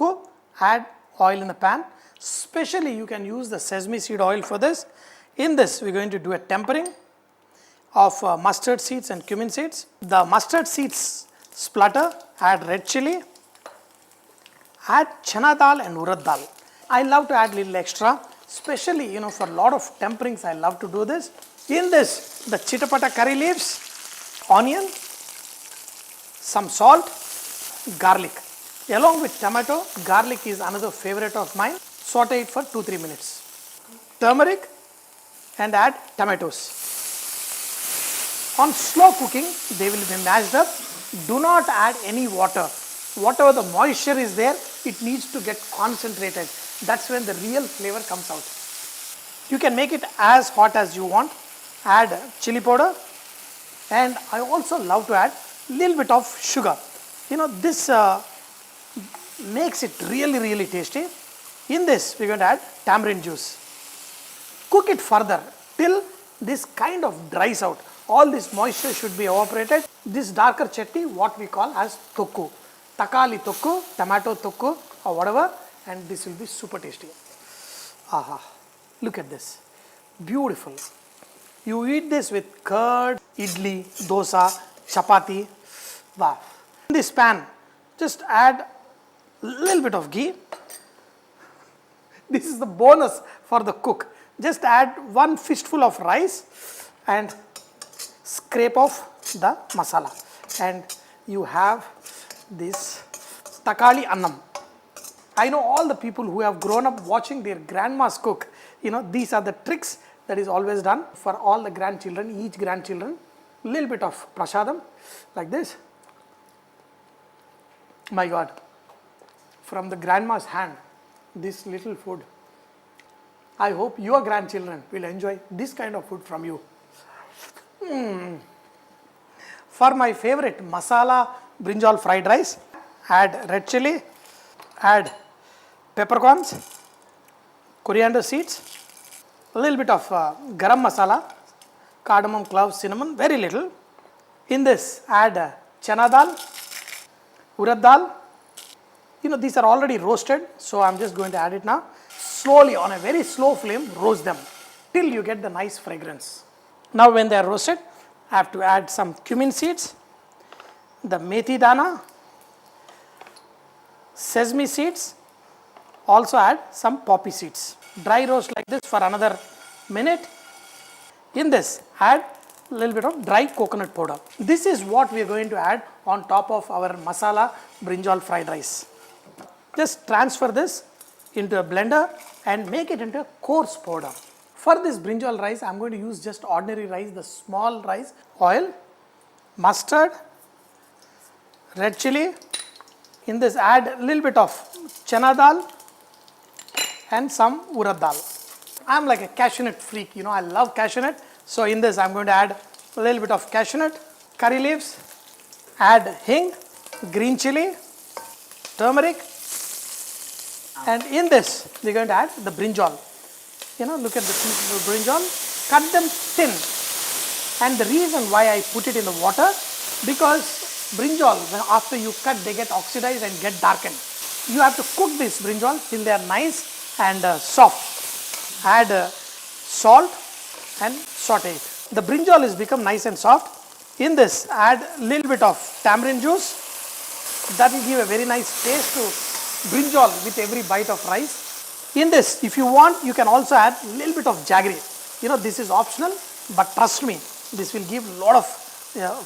Cook, add oil in the pan. Especially you can use the sesame seed oil for this. In this we are going to do a tempering of mustard seeds and cumin seeds. The mustard seeds splutter, add red chili, add chana dal and urad dal. I love to add little extra, especially for a lot of temperings I love to do this. In this, the chitapata curry leaves, onion, some salt, garlic. Along with tomato, garlic is another favorite of mine. Saute it for 2-3 minutes. Turmeric and add tomatoes. On slow cooking, they will be mashed up. Do not add any water. Whatever the moisture is there, it needs to get concentrated. That's when the real flavor comes out. You can make it as hot as you want. Add chili powder, and I also love to add little bit of sugar. This makes it really tasty. In this we are going to add tamarind juice. Cook it further till this kind of dries out. All this moisture should be evaporated. This darker chutney, what we call as tokku, takali tokku, tomato tokku or whatever, and this will be super tasty. Aha, look at this, beautiful. You eat this with curd, idli, dosa, chapati. Wow. In this pan, just add a little bit of ghee. This is the bonus for the cook. Just add 1 fistful of rice and scrape off the masala, and you have this takali annam. I know all the people who have grown up watching their grandmas cook. These are the tricks that is always done for all the grandchildren, each grandchildren. Little bit of prasadam like this. My God, from the grandma's hand, this little food. I hope your grandchildren will enjoy this kind of food from you. For my favorite masala brinjal fried rice, add red chili, add peppercorns, coriander seeds, a little bit of garam masala, cardamom, cloves, cinnamon, very little. In this, add chana dal, urad dal. These are already roasted, so I am just going to add it now. Slowly, on a very slow flame, roast them till you get the nice fragrance. Now when they are roasted, I have to add some cumin seeds, the methi dana, sesame seeds, also add some poppy seeds. Dry roast like this for another minute. In this, add a little bit of dry coconut powder. This is what we are going to add on top of our masala brinjal fried rice. Just transfer this into a blender and make it into a coarse powder. For this brinjal rice, I am going to use just ordinary rice, the small rice, oil, mustard, red chili. In this, add a little bit of chana dal and some urad dal. I am like a cashew nut freak, I love cashew nut. So in this, I am going to add a little bit of cashew nut, curry leaves, add hing, green chili, turmeric, and in this, we are going to add the brinjal. Look at the pieces of brinjal, cut them thin. And the reason why I put it in the water, because brinjal, after you cut, they get oxidized and get darkened. You have to cook this brinjal till they are nice and soft. Add salt and saute it. The brinjal is become nice and soft. In this, add a little bit of tamarind juice. That will give a very nice taste to brinjal with every bite of rice. In this, if you want, you can also add a little bit of jaggery. This is optional, but trust me, this will give a lot of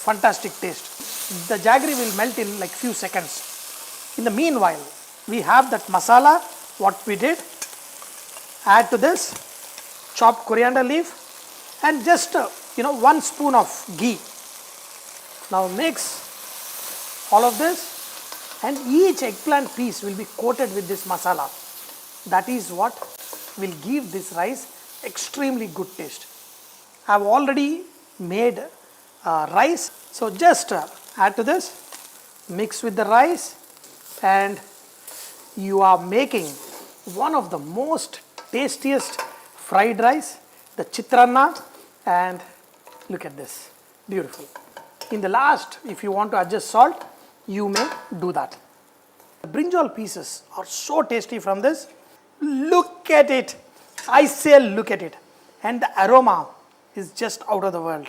fantastic taste. The jaggery will melt in like few seconds. In the meanwhile, we have that masala, what we did. Add to this chopped coriander leaf and just 1 spoon of ghee. Now mix all of this, and each eggplant piece will be coated with this masala. That is what will give this rice extremely good taste. I have already made rice, so just add to this, mix with the rice, and you are making one of the most tastiest fried rice, the chitranna, and look at this, beautiful. In the last, if you want to adjust salt, you may do that. The brinjal pieces are so tasty from this. Look at it. I say look at it. And the aroma is just out of the world.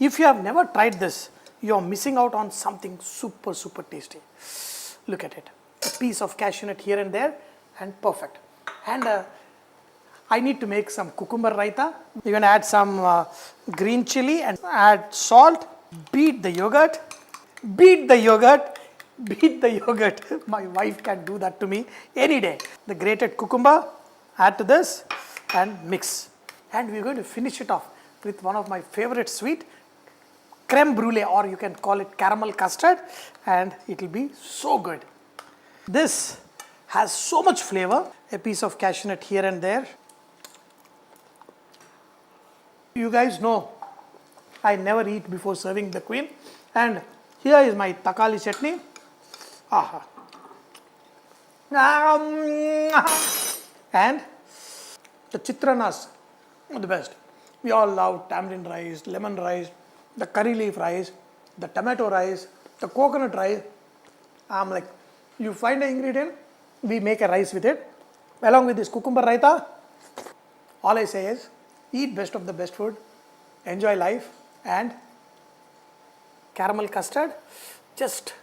If you have never tried this, you are missing out on something super, super tasty. Look at it. A piece of cashew nut here and there, and perfect. And I need to make some cucumber raita. You're going to add some green chili and add salt. Beat the yogurt. Beat the yogurt. Beat the yogurt. My wife can do that to me any day. The grated cucumber, add to this and mix. And we're going to finish it off with one of my favorite sweet, creme brulee, or you can call it caramel custard, and it will be so good. This has so much flavor. A piece of cashew nut here and there. You guys know I never eat before serving the queen. And here is my takali chutney. Aha. And the chitranas, the best. We all love tamarind rice, lemon rice, the curry leaf rice, the tomato rice, the coconut rice. I'm like, you find an ingredient, we make a rice with it. Along with this cucumber raita, all I say is, eat best of the best food, enjoy life, and caramel custard, just